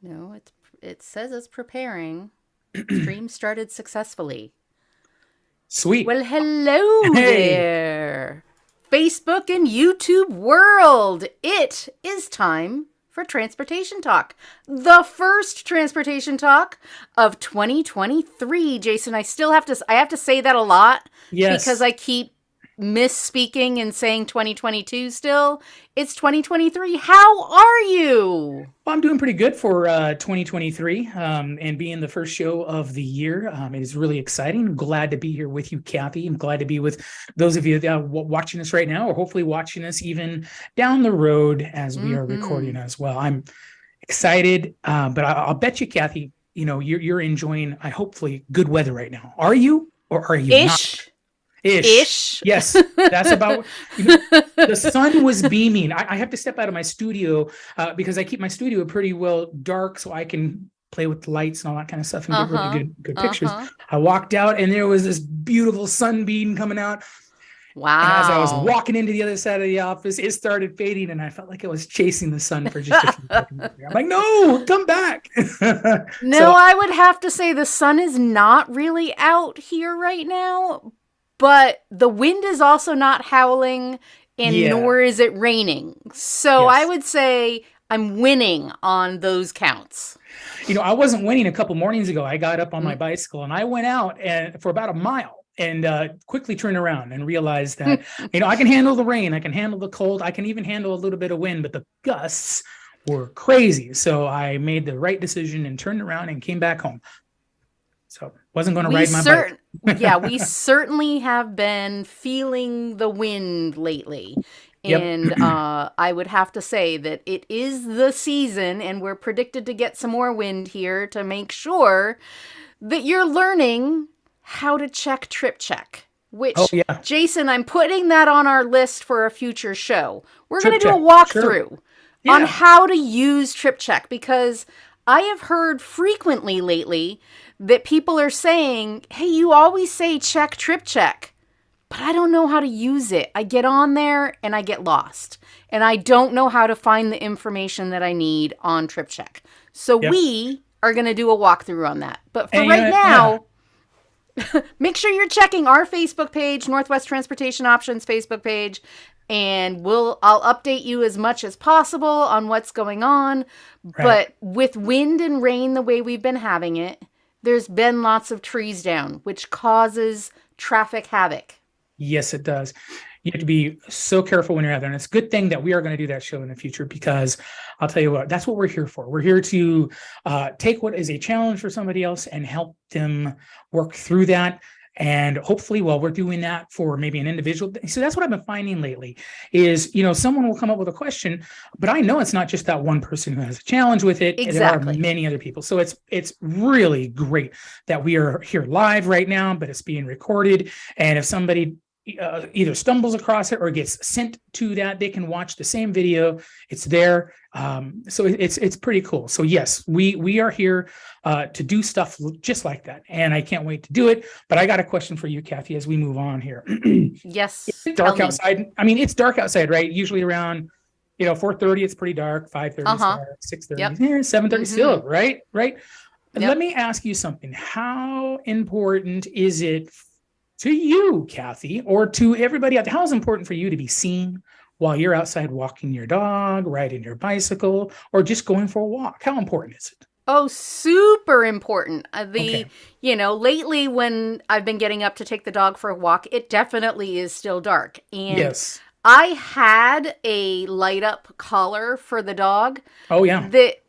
No, it says it's preparing. Stream started successfully. Sweet. Well, hello Hey. there, Facebook and YouTube world. It is time for Transportation Talk, the first Transportation Talk of 2023. Jason, I have to say that a lot because Yes. I keep misspeaking and saying 2022 still. It's 2023. How are you? Well, I'm doing pretty good for 2023 and being the first show of the year. It is really exciting. I'm glad to be here with you, Kathy. I'm glad to be with those of you watching us right now, or hopefully watching us even down the road as we are recording Mhm. as well. I'm excited, but I'll bet you, Kathy, you're enjoying, hopefully, good weather right now. Are you, or are you not? Ish. Ish. Ish. Yes, that's about, you know, the sun was beaming. I have to step out of my studio because I keep my studio pretty well dark so I can play with the lights and all that kind of stuff and get really Uh-huh. good pictures. Uh-huh. I walked out and there was this beautiful sunbeam coming out. And as I was Wow. walking into the other side of the office, it started fading and I felt like I was chasing the sun for just a few seconds. I'm like, no, come back. No, So I would have to say the sun is not really out here right now, but the wind is also not howling and yeah, nor is it raining. So I yes. would say I'm winning on those counts. I wasn't winning a couple mornings ago. I got up on my Mm. bicycle and I went out and for about a mile and quickly turned around and realized that I can handle the rain, I can handle the cold, I can even handle a little bit of wind, but the gusts were crazy. So I made the right decision and turned around and came back home. So wasn't going to We ride my bike. certain Yeah, we certainly have been feeling the wind lately. Yep. And I would have to say that it is the season, and we're predicted to get some more wind here to make sure that you're learning how to check Trip Check. Oh Which, yeah. Jason, I'm putting that on our list for a future show. We're going Trip to do a check. Sure. walkthrough on Yeah. how to use Trip Check because I have heard frequently lately that people are saying, hey, you always say check Trip Check, but I don't know how to use it. I get on there and I get lost, and I don't know how to find the information that I need on Trip Check. So Yep. we are going to do a walkthrough on that. But for And right yeah. now, make sure you're checking our Facebook page, Northwest Transportation Options Facebook page, and I'll update you as much as possible on what's going on. Right. But with wind and rain the way we've been having it, there's been lots of trees down, which causes traffic havoc. Yes, it does. You have to be so careful when you're out there. And it's a good thing that we are going to do that show in the future because I'll tell you what, that's what we're here for. We're here to take what is a challenge for somebody else and help them work through that. And hopefully, while we're doing that for maybe an individual. So that's what I've been finding lately is, someone will come up with a question, but I know it's not just that one person who has a challenge with it. There are Exactly. many other people. So it's really great that we are here live right now, but it's being recorded. And if somebody either stumbles across it or gets sent to that, they can watch the same video. It's there. So it's pretty cool. So yes, we are here to do stuff just like that, and I can't wait to do it. But I got a question for you, Kathy, as we move on here. Yes, It's tell dark me. outside. I mean, it's dark outside, right? Usually around 4:30, it's pretty dark. 5:30, it's Uh-huh. dark. 6:30, Yep. 7:30, Mm-hmm. still right. Let Yep. me ask you something. How important is it to you, Kathy, or to everybody out there? How is it important for you to be seen while you're outside walking your dog, riding your bicycle, or just going for a walk? How important is it? Oh, super important. Okay. Lately when I've been getting up to take the dog for a walk, it definitely is still dark. And Yes. I had a light up collar for the dog Oh, yeah. that,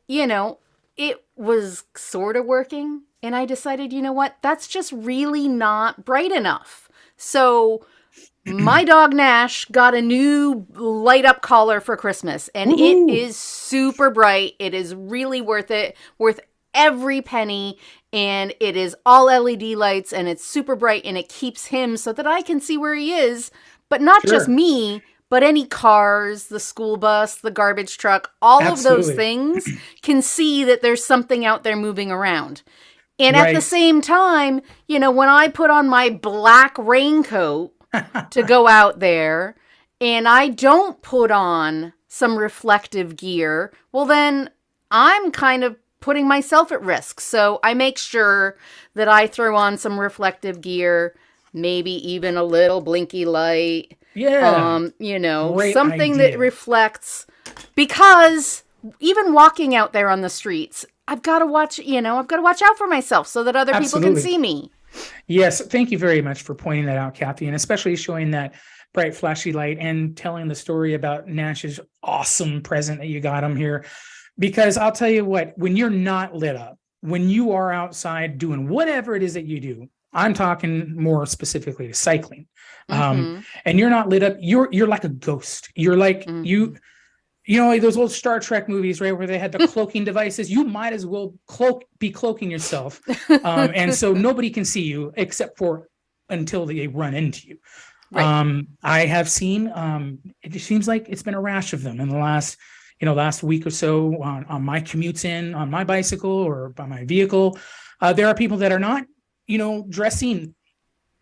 it was sort of working. And I decided, you know what? That's just really not bright enough. So my dog Nash got a new light up collar for Christmas, and it Woohoo. is super bright. It is really worth it, worth every penny. And it is all LED lights, and it's super bright, and it keeps him so that I can see where he is, but not just Sure. me, but any cars, the school bus, the garbage truck, all of those Absolutely. things can see that there's something out there moving around. And at the Right. same time, when I put on my black raincoat to go out there and I don't put on some reflective gear, well, then I'm kind of putting myself at risk. So I make sure that I throw on some reflective gear, maybe even a little blinky light. Yeah. Great Something that idea. reflects, because even walking out there on the streets, I've got to watch out for myself so that other people can Absolutely. see me. Yes, thank you very much for pointing that out, Kathy, and especially showing that bright, flashy light and telling the story about Nash's awesome present that you got him here. Because I'll tell you what, when you're not lit up, when you are outside doing whatever it is that you do, I'm talking more specifically to cycling, Mm-hmm. and you're not lit up, you're like a ghost. You're like like those old Star Trek movies, right, where they had the cloaking devices. You might as well be cloaking yourself, and so nobody can see you except for until they run into you. Right. I have seen. It just seems like it's been a rash of them in the last week or so on my commutes on my bicycle or by my vehicle. There are people that are not, dressing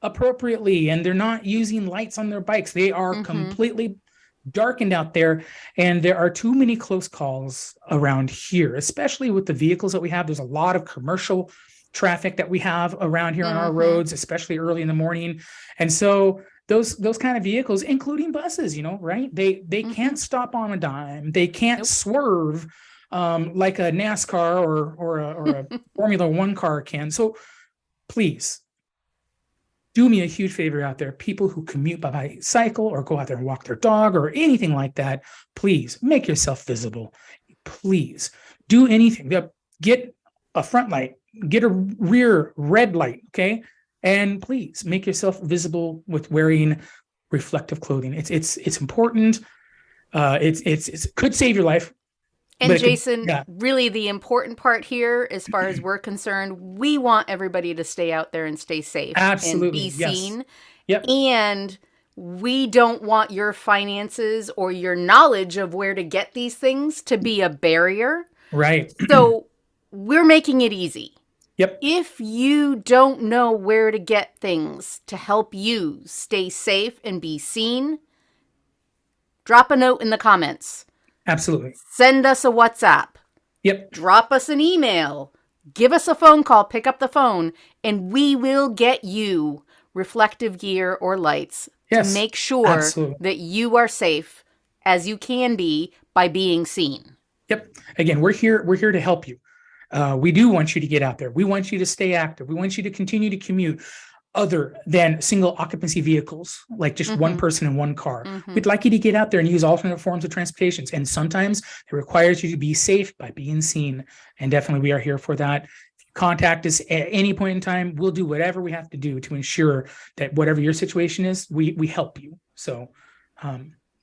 appropriately, and they're not using lights on their bikes. They are completely darkened out there, and there are too many close calls around here, especially with the vehicles that we have. There's a lot of commercial traffic that we have around here on our roads, especially early in the morning. And so those kind of vehicles, including buses, right? They can't stop on a dime. They can't swerve like a NASCAR or a Formula One car can. So please do me a huge favor out there, people who commute by bicycle or go out there and walk their dog or anything like that. Please make yourself visible. Please do anything. Get a front light, get a rear red light, okay? And please make yourself visible with wearing reflective clothing. It's important. It could save your life. And Jason, really the important part here, as far as we're concerned, we want everybody to stay out there and stay safe. Absolutely. And be seen. Yep. And we don't want your finances or your knowledge of where to get these things to be a barrier. Right. So we're making it easy. Yep. If you don't know where to get things to help you stay safe and be seen, drop a note in the comments. Absolutely. Send us a WhatsApp. Yep. Drop us an email. Give us a phone call. Pick up the phone, and we will get you reflective gear or lights to make sure that you are safe as you can be by being seen. Yep. Again, we're here to help you. We do want you to get out there. We want you to stay active. We want you to continue to commute other than single occupancy vehicles, like just one person in one car. We'd like you to get out there and use alternate forms of transportation. And sometimes it requires you to be safe by being seen. And definitely we are here for that. If you contact us at any point in time, we'll do whatever we have to do to ensure that whatever your situation is, we help you. So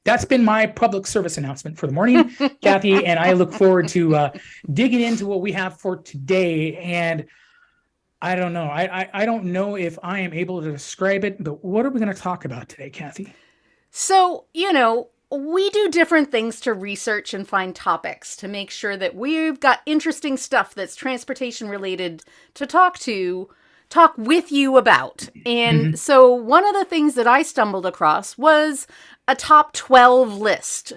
that's been my public service announcement for the morning, Kathy, and I look forward to digging into what we have for today. And I don't know. I don't know if I am able to describe it, but what are we going to talk about today, Kathy? So, we do different things to research and find topics to make sure that we've got interesting stuff that's transportation related to talk with you about. And so one of the things that I stumbled across was a top 12 list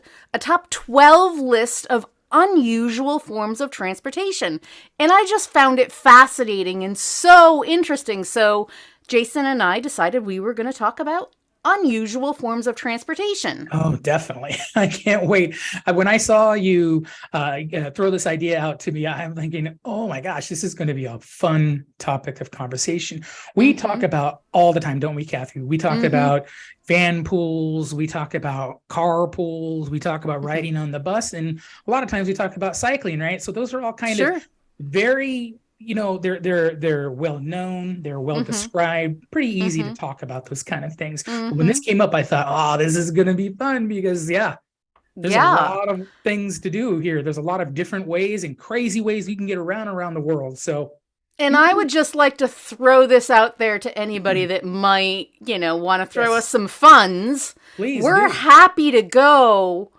of unusual forms of transportation. And I just found it fascinating and so interesting. So Jason and I decided we were going to talk about unusual forms of transportation. Oh, definitely. I can't wait. When I saw you throw this idea out to me, I'm thinking, oh my gosh, this is going to be a fun topic of conversation. We talk about all the time, don't we, Kathy? We talk about van pools. We talk about car pools. We talk about riding on the bus. And a lot of times we talk about cycling, right? So those are all kind of very, they're well known, they're well described, pretty easy to talk about those kind of things. But when this came up, I thought, oh, this is going to be fun because there's a lot of things to do here. There's a lot of different ways and crazy ways you can get around the world. So, and I would just like to throw this out there to anybody that might, want to throw us some funds. Please, we're happy to go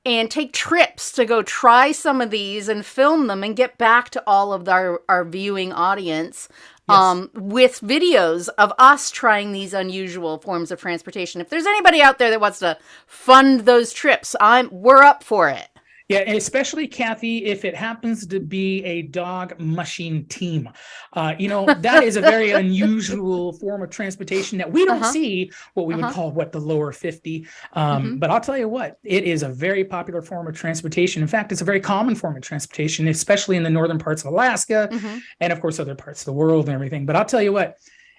and take trips to go try some of these and film them and get back to all of our viewing audience with videos of us trying these unusual forms of transportation. If there's anybody out there that wants to fund those trips, we're up for it. Yeah, and especially Kathy, if it happens to be a dog mushing team. That is a very unusual form of transportation that we don't Uh-huh. see what we would Uh-huh. call the lower 50. Mm-hmm. But I'll tell you what, it is a very popular form of transportation. In fact, it's a very common form of transportation, especially in the northern parts of Alaska Mm-hmm. and of course other parts of the world and everything. But I'll tell you what,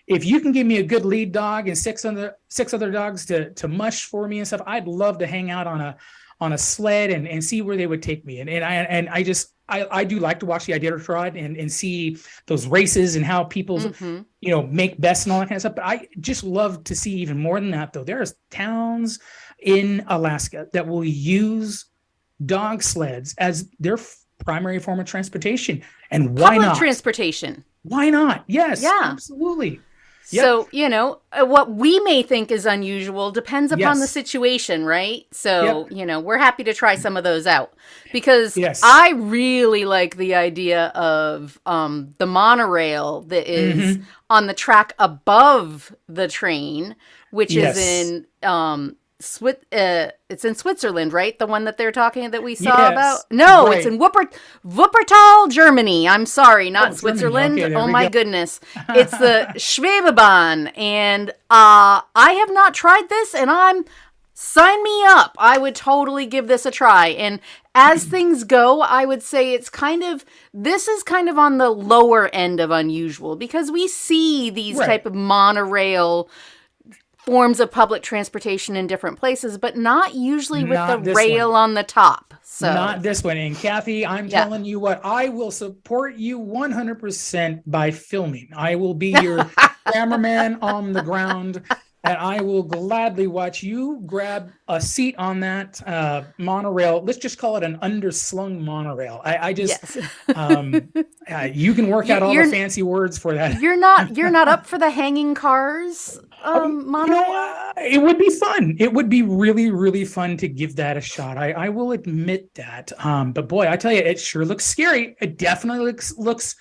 if you can give me a good lead dog and six other dogs to mush for me and stuff, I'd love to hang out on a sled and see where they would take me. And I do like to watch the Iditarod and see those races and how people's Mm-hmm. make best and all that kind of stuff. But I just love to see even more than that, though. There's towns in Alaska that will use dog sleds as their primary form of transportation. And why Public not? transportation. Why not? Yes, Yeah. absolutely. Yep. So, what we may think is unusual depends upon the Yes. situation, right? So, Yep. we're happy to try some of those out because Yes. I really like the idea of the monorail that is Hmm. on the track above the train, which is Yes. in it's in Switzerland, right? The one that they're talking that we saw about. Yes. No, it's Right. in Wuppertal, Germany. I'm sorry, not Oh, Germany. Switzerland. Okay, there Oh we my go. goodness, it's the Schwebebahn, and I have not tried this, and sign me up. I would totally give this a try. And as things go, I would say this is kind of on the lower end of unusual because we see these Right. type of monorail forms of public transportation in different places, but not usually with Not the this rail one. on the top. So, Not this one. And Kathy, I'm yeah. telling you what, I will support you 100% by filming. I will be your cameraman on the ground, and I will gladly watch you grab a seat on that monorail. Let's just call it an underslung monorail. I just, Yes. you can work out all You're the fancy words for that. you're not up for the hanging cars monorail? It would be fun. It would be really, really fun to give that a shot. I will admit that. But boy, I tell you, it sure looks scary. It definitely looks what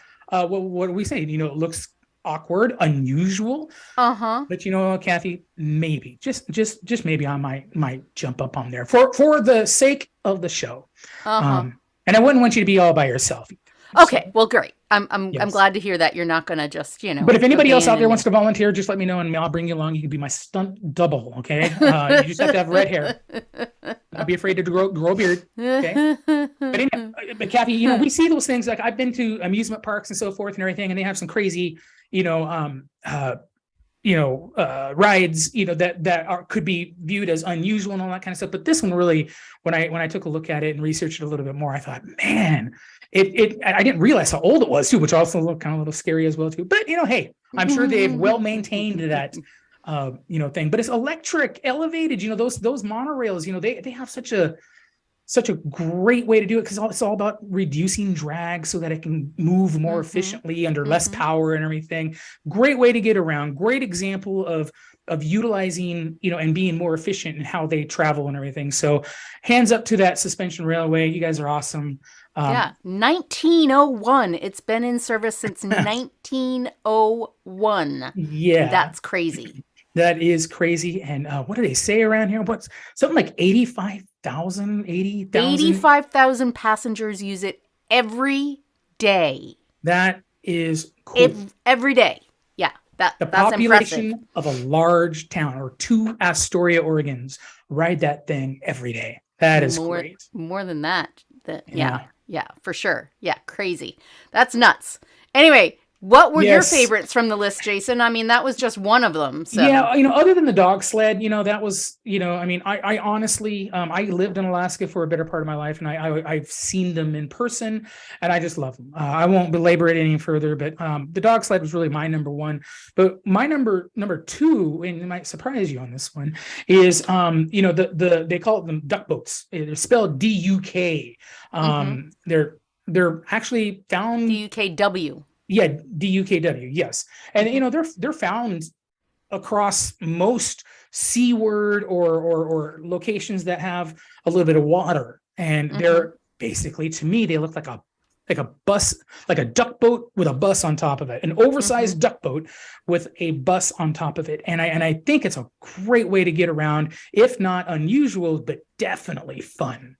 do we say? It looks awkward, unusual. Uh-huh. But Kathy, maybe just maybe I might jump up on there for the sake of the show. Uh-huh. And I wouldn't want you to be all by yourself. Okay, well, great. I'm Yes. glad to hear that you're not gonna just, But if anybody else out there abandon wants to volunteer, just let me know and I'll bring you along. You can be my stunt double, okay? You just have to have red hair. Don't be afraid to grow a beard, okay? But Kathy, we see those things. Like I've been to amusement parks and so forth and everything, and they have some crazy, rides, that could be viewed as unusual and all that kind of stuff. But this one really, when I took a look at it and researched it a little bit more, I thought, man, I didn't realize how old it was too, which also looked kind of a little scary as well too. But hey, I'm sure they've well maintained that thing. But it's electric, elevated. Those monorails. They have such a great way to do it because it's all about reducing drag so that it can move more efficiently under less power and everything. Great way to get around. Great example of utilizing, and being more efficient in how they travel and everything. So hands up to that suspension railway. You guys are awesome. Yeah, 1901. It's been in service since 1901. Yeah. That's crazy. That is crazy. And what do they say around here? What's something like 85,000, 80,000? 85,000 passengers use it every day. That is cool. Every day. Yeah, that's population impressive. of a large town or 2 Astoria, Oregons ride that thing every day. That is great. More than that. Yeah, for sure. Yeah, crazy. That's nuts. Anyway, what were your favorites from the list, Jason? I mean, that was just one of them. So. Yeah, other than the dog sled, that was, I honestly, I lived in Alaska for a better part of my life, and I've seen them in person, and I just love them. I won't belabor it any further, but the dog sled was really my number one. But my number two, and it might surprise you on this one, is they call them duck boats. They're spelled DUK. They're actually found DUKW. Yeah, DUKW, yes. And they're found across most seaward or locations that have a little bit of water. And they're basically, to me, they look like a bus, like a duck boat with a bus on top of it, an oversized duck boat with a bus on top of it. And I think it's a great way to get around, if not unusual, but definitely fun.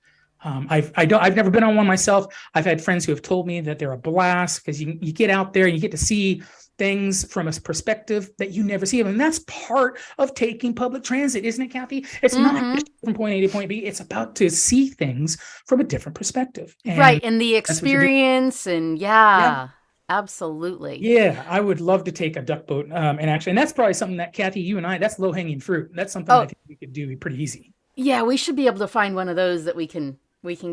I've never been on one myself. I've had friends who have told me that they're a blast because you get out there and you get to see things from a perspective that you never see them. And that's part of taking public transit, isn't it, Kathy? It's not just from point A to point B. It's about to see things from a different perspective. And right. And the that's what you're doing. experience and Yeah. absolutely. Yeah, I would love to take a duck boat in action. And that's probably something that, Kathy, you and I, that's low hanging fruit. That's something I think we could do pretty easy. Yeah, we should be able to find one of those that we can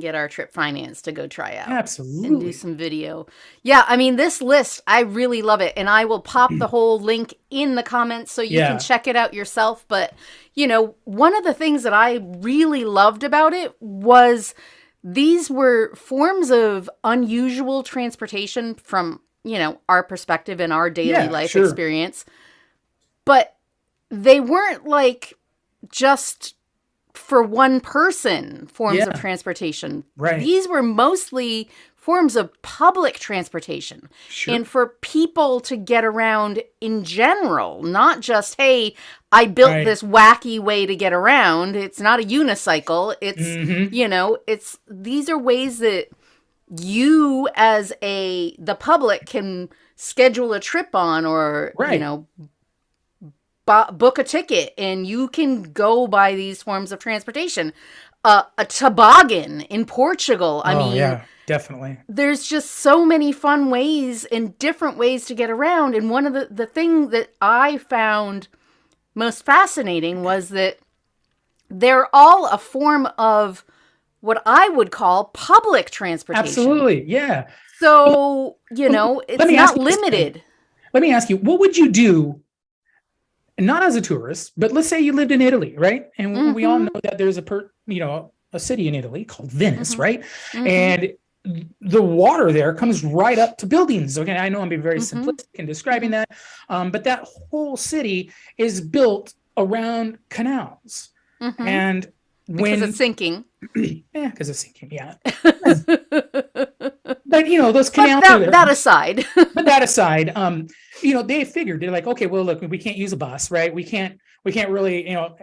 get our trip financed to go try out. Absolutely. And do some video. Yeah, I mean, this list, I really love it. And I will pop the whole link in the comments so you can check it out yourself. But, you know, one of the things that I really loved about it was these were forms of unusual transportation from, you know, our perspective and our daily life experience. But they weren't like just for one person forms of transportation. Right. These were mostly forms of public transportation. And for people to get around in general, not just, hey, I built this wacky way to get around. It's not a unicycle. It's, you know, these are ways that you as the public can schedule a trip on or, you know, book a ticket and you can go by these forms of transportation. A toboggan in Portugal. I mean, yeah, definitely. There's just so many fun ways and different ways to get around. And one of the thing that I found most fascinating was that they're all a form of what I would call public transportation. Absolutely, yeah. So, you know, it's not limited. Let me ask you, what would you do? Not as a tourist, but let's say you lived in Italy, right? And we all know that there's a city in Italy called Venice, right? And the water there comes right up to buildings. Okay, I know I'm being very simplistic in describing that, but that whole city is built around canals. And because it's sinking. Yeah, because it's sinking, yeah. But, you know, those canals are there. That aside. But that aside, you know, they figured, they're like, okay, well, look, we can't use a bus, right? We can't really, you know,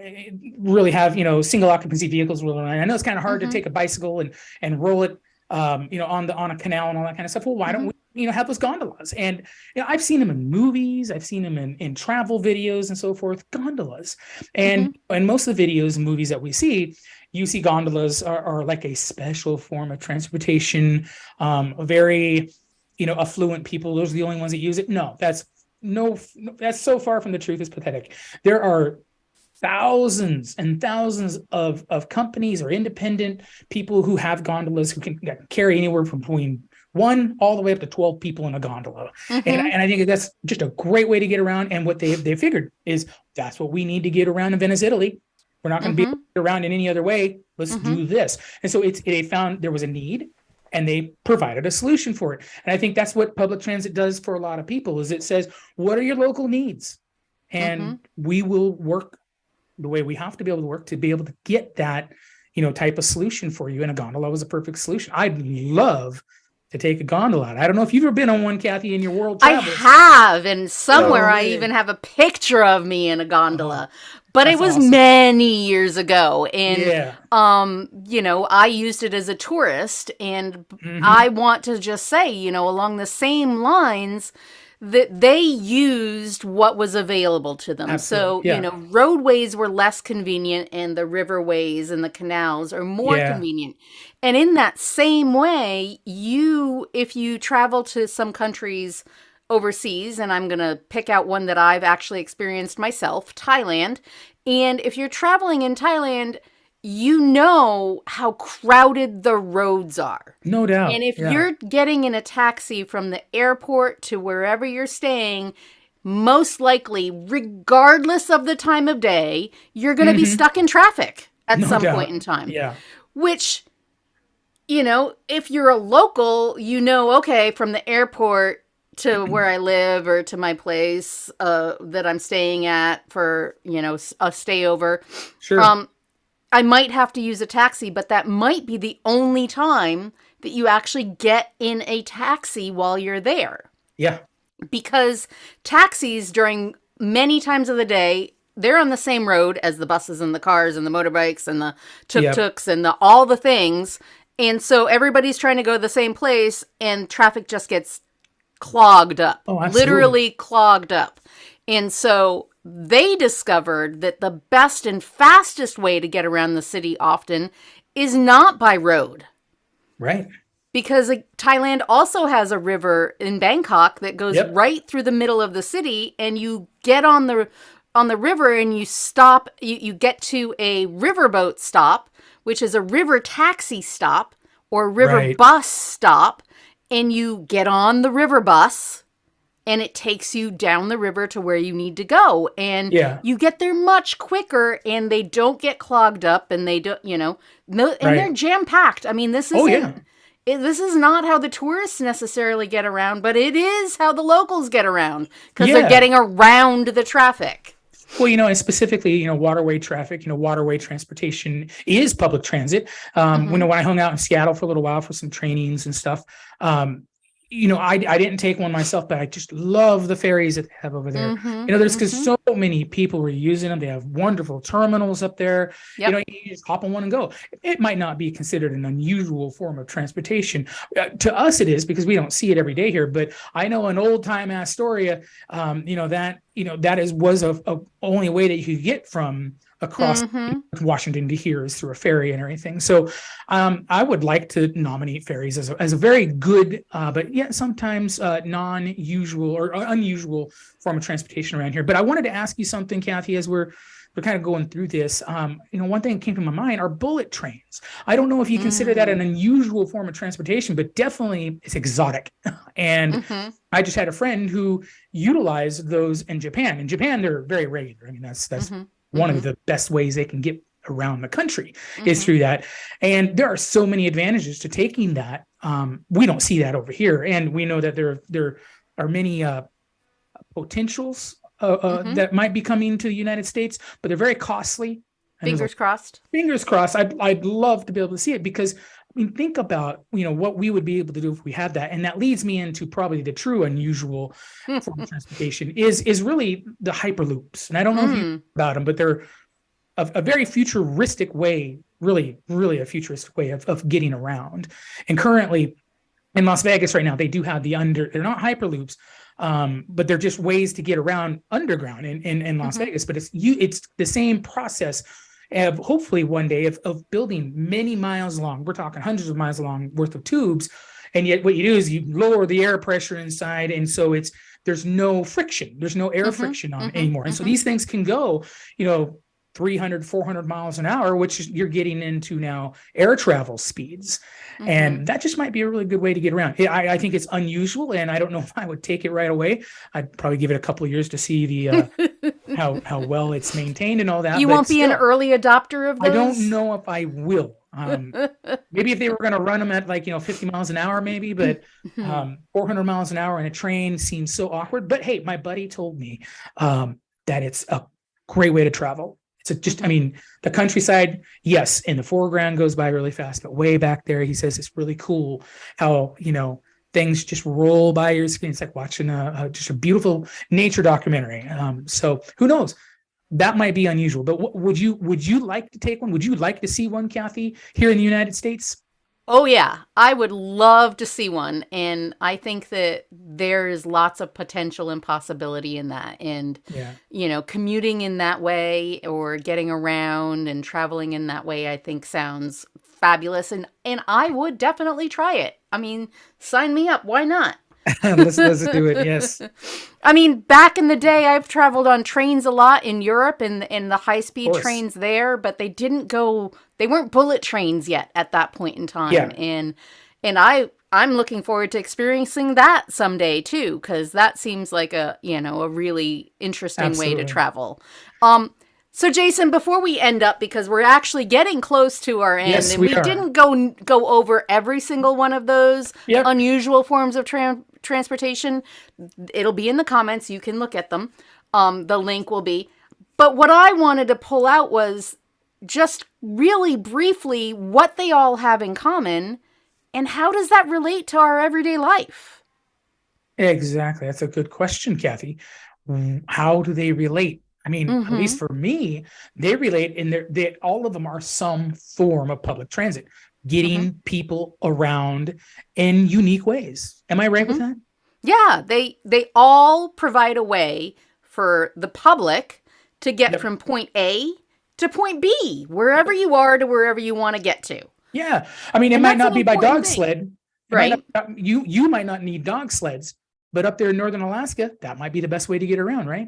really have, you know, single occupancy vehicles rolling around. I know it's kind of hard to take a bicycle and roll it, you know, on a canal and all that kind of stuff. Well, why don't we, you know, have those gondolas? And, you know, I've seen them in movies, I've seen them in travel videos and so forth, gondolas. And most of the videos and movies that we see, you see gondolas are like a special form of transportation, very, you know, affluent people. Those are the only ones that use it. No, that's so far from the truth. It's pathetic. There are thousands and thousands of companies or independent people who have gondolas who can carry anywhere from between 1 all the way up to 12 people in a gondola. And I think that's just a great way to get around. And what they figured is that's what we need to get around in Venice, Italy. We're not going to be able to get around in any other way. Let's do this. And so they found there was a need and they provided a solution for it. And I think that's what public transit does for a lot of people is it says, what are your local needs? And we will work the way we have to be able to work to be able to get that, you know, type of solution for you. And a gondola was a perfect solution. I'd love to take a gondola. I don't know if you've ever been on one, Kathy, in your world travels. I have, and somewhere I even have a picture of me in a gondola. But it was many years ago. And, you know, I used it as a tourist. And I want to just say, you know, along the same lines, that they used what was available to them. So, you know, roadways were less convenient and the riverways and the canals are more convenient. And in that same way, if you travel to some countries overseas, and I'm going to pick out one that I've actually experienced myself, Thailand. And if you're traveling in Thailand, you know how crowded the roads are. No doubt. And if you're getting in a taxi from the airport to wherever you're staying, most likely, regardless of the time of day, you're going to be stuck in traffic at some point in time. Yeah. Which, you know, if you're a local, you know, okay, from the airport to where I live or to my place that I'm staying at for, you know, a stayover. Sure. I might have to use a taxi, but that might be the only time that you actually get in a taxi while you're there. Yeah. Because taxis during many times of the day, they're on the same road as the buses and the cars and the motorbikes and the tuk-tuks and all the things. And so everybody's trying to go to the same place and traffic just gets clogged up, Oh, absolutely. literally clogged up. And so they discovered that the best and fastest way to get around the city often is not by road. Right. Because Thailand also has a river in Bangkok that goes Yep. right through the middle of the city, and you get on the river and you stop. You get to a riverboat stop, which is a river taxi stop or river Right. bus stop, and you get on the river bus, and it takes you down the river to where you need to go, and Yeah. you get there much quicker, and they don't get clogged up, and they don't, and they're Right. jam packed. I mean, this Oh, isn't. yeah. This is not how the tourists necessarily get around, but it is how the locals get around because they're Yeah. getting around the traffic. Well, and specifically, waterway traffic, waterway transportation is public transit. When I hung out in Seattle for a little while for some trainings and stuff, I didn't take one myself, but I just love the ferries that they have over there. There's because so many people were using them. They have wonderful terminals up there. Yep. You just hop on one and go. It might not be considered an unusual form of transportation. To us, it is because we don't see it every day here. But I know an old time Astoria, was a only way that you could get from across Washington to here is through a ferry and everything. So I would like to nominate ferries as a very good, but yet sometimes non-usual or unusual form of transportation around here. But I wanted to ask you something, Kathy, as we're kind of going through this. One thing that came to my mind are bullet trains. I don't know if you consider that an unusual form of transportation, but definitely it's exotic. And I just had a friend who utilized those in Japan. In Japan, they're very regular. I mean, that's one of the best ways they can get around the country is through that. And there are so many advantages to taking that. We don't see that over here. And we know that there are many potentials that might be coming to the United States, but they're very costly. And Fingers crossed. Fingers crossed. I'd love to be able to see it because think about, what we would be able to do if we had that. And that leads me into probably the true unusual form of transportation is really the Hyperloops. And I don't know if you know about them, but they're a very futuristic way, really, really a futuristic way of getting around. And currently in Las Vegas right now, they do have they're not Hyperloops, but they're just ways to get around underground in Las Vegas. But it's the same process of hopefully one day of building many miles long. We're talking hundreds of miles long worth of tubes. And yet what you do is you lower the air pressure inside. And so there's no friction. There's no air friction on anymore. And so these things can go, 300, 400 miles an hour, which you're getting into now air travel speeds. And that just might be a really good way to get around. I think it's unusual, and I don't know if I would take it right away. I'd probably give it a couple of years to see the how well it's maintained and all that. You but won't be an early adopter of those? I don't know if I will. Maybe if they were going to run them at 50 miles an hour, maybe, but 400 miles an hour in a train seems so awkward. But hey, my buddy told me that it's a great way to travel. It's the countryside, yes, in the foreground goes by really fast, but way back there, he says it's really cool how, things just roll by your screen. It's like watching just a beautiful nature documentary. So who knows? That might be unusual, but would you like to take one? Would you like to see one, Kathy, here in the United States? Oh, yeah. I would love to see one. And I think that there is lots of potential and possibility in that. And, commuting in that way or getting around and traveling in that way, I think sounds fabulous. And I would definitely try it. I mean, sign me up. Why not? Let's do it. Yes. I mean, back in the day, I've traveled on trains a lot in Europe and the high-speed trains there, but they weren't bullet trains yet at that point in time. Yeah. And I'm looking forward to experiencing that someday too, because that seems like a really interesting way to travel. So Jason, before we end up, because we're actually getting close to our end, yes, and we didn't go over every single one of those unusual forms of transportation. It'll be in the comments. You can look at them. The link will be. But what I wanted to pull out was just really briefly what they all have in common and how does that relate to our everyday life? Exactly. That's a good question, Kathy. How do they relate? I mean, at least for me, they relate in all of them are some form of public transit. getting people around in unique ways. Am I right with that? Yeah, they all provide a way for the public to get Yep. from point A to point B, wherever you are to wherever you want to get to. Yeah. I mean, it And might that's not an be by important dog thing, sled. It might right? not, you might not need dog sleds, but up there in northern Alaska, that might be the best way to get around, right?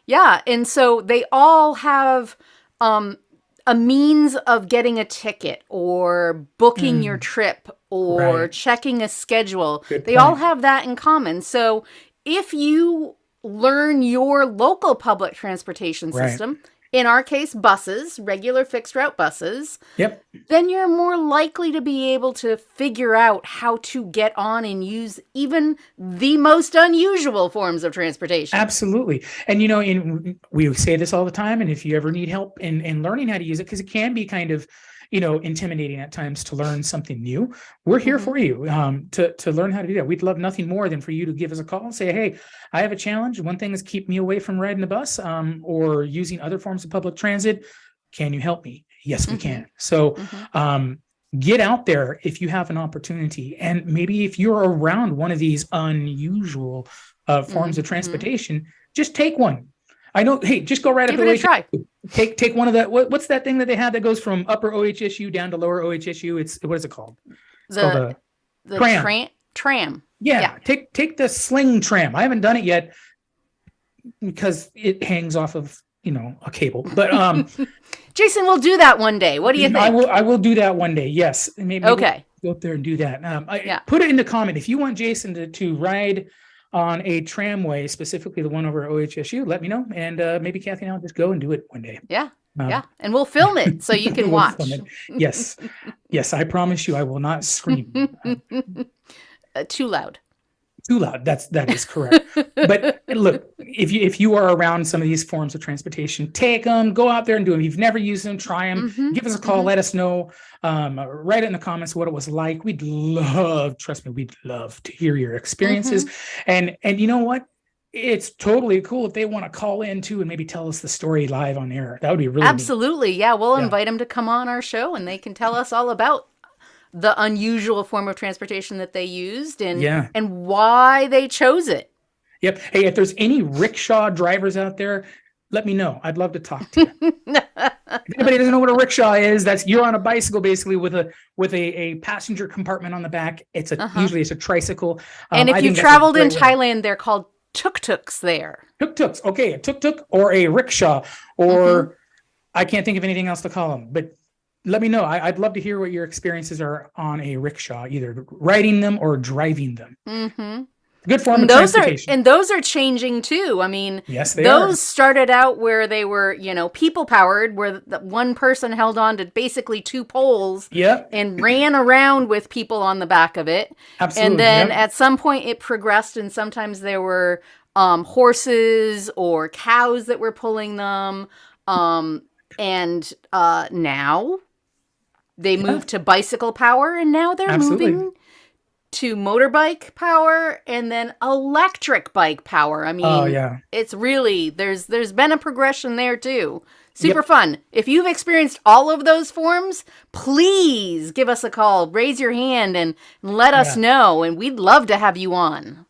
Yeah, and so they all have um, a means of getting a ticket or booking your Mm, trip or right. checking a schedule. Good They all point. have that in common. So if you learn your local public transportation Right. system, in our case, buses, regular fixed route buses, Yep. then you're more likely to be able to figure out how to get on and use even the most unusual forms of transportation. Absolutely. And we say this all the time. And if you ever need help in learning how to use it, because it can be kind of, intimidating at times to learn something new, we're here for you to learn how to do that. We'd love nothing more than for you to give us a call and say, hey, I have a challenge. One thing is keep me away from riding the bus or using other forms of public transit. Can you help me? Yes, we can. So get out there if you have an opportunity. And maybe if you're around one of these unusual forms of transportation, just take one. I know, hey, just go right up Give to it a try. take one of the what's that thing that they have that goes from upper OHSU down to lower OHSU? What is it called? It's called a The tram. tram. Yeah. Take the sling tram. I haven't done it yet because it hangs off of a cable. But Jason, we'll do that one day. What do you think? I will do that one day. Yes. Maybe Okay. we'll go up there and do that. Yeah. Put it in the comment if you want Jason to ride on a tramway, specifically the one over at OHSU. Let me know, and maybe Kathy and I'll just go and do it one day. Yeah. Yeah. And we'll film it so you can We'll watch. film it. Yes. Yes. I promise you, I will not scream. Too loud. Too loud. That is correct. But look, if you are around some of these forms of transportation, take them, go out there and do them. If you've never used them, try them. Give us a call. Let us know. Write it in the comments what it was like. Trust me, we'd love to hear your experiences. And you know what? It's totally cool if they want to call in too and maybe tell us the story live on air. That would be really neat. Absolutely. Yeah. We'll invite them to come on our show and they can tell us all about the unusual form of transportation that they used and why they chose it. Yep. Hey, if there's any rickshaw drivers out there, let me know. I'd love to talk to you. If anybody doesn't know what a rickshaw is, you're on a bicycle basically with a passenger compartment on the back. It's usually it's a tricycle. And if you've traveled in Thailand, they're called tuk-tuks there. Tuk-tuks. Okay, a tuk-tuk or a rickshaw, or I can't think of anything else to call them. But let me know. I'd love to hear what your experiences are on a rickshaw, either riding them or driving them. Good form of transportation. Those are changing too. I mean, yes, they those are. Started out where they were, people powered, where one person held on to basically two poles and ran around with people on the back of it. Absolutely. And then at some point it progressed, and sometimes there were horses or cows that were pulling them. And now they moved to bicycle power, and now they're moving to motorbike power and then electric bike power. I mean, it's really, there's been a progression there too. Super fun. If you've experienced all of those forms, please give us a call, raise your hand and let us know. And we'd love to have you on.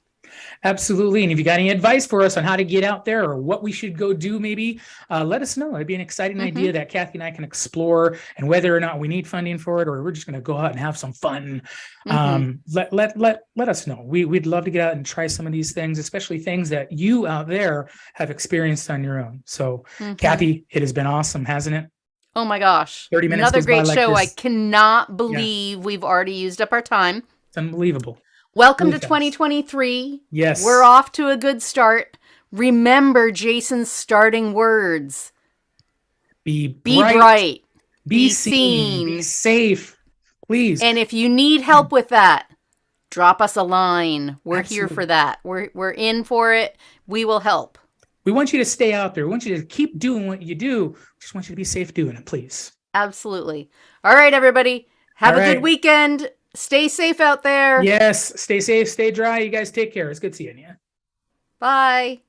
Absolutely. And if you got any advice for us on how to get out there or what we should go do, maybe let us know. It'd be an exciting idea that Kathy and I can explore, and whether or not we need funding for it, or we're just going to go out and have some fun. Let us know. We'd love to get out and try some of these things, especially things that you out there have experienced on your own. So Kathy, it has been awesome, hasn't it? Oh my gosh. 30 minutes. Another great show. I cannot believe we've already used up our time. It's unbelievable. Welcome to 2023. Yes. We're off to a good start. Remember Jason's starting words. Be bright. Be seen. Be safe. Please. And if you need help with that, drop us a line. We're here for that. We're in for it. We will help. We want you to stay out there. We want you to keep doing what you do. We just want you to be safe doing it, please. Absolutely. All right, everybody. Have a good weekend. Stay safe out there. Yes. Stay safe. Stay dry. You guys take care. It's good seeing you. Bye.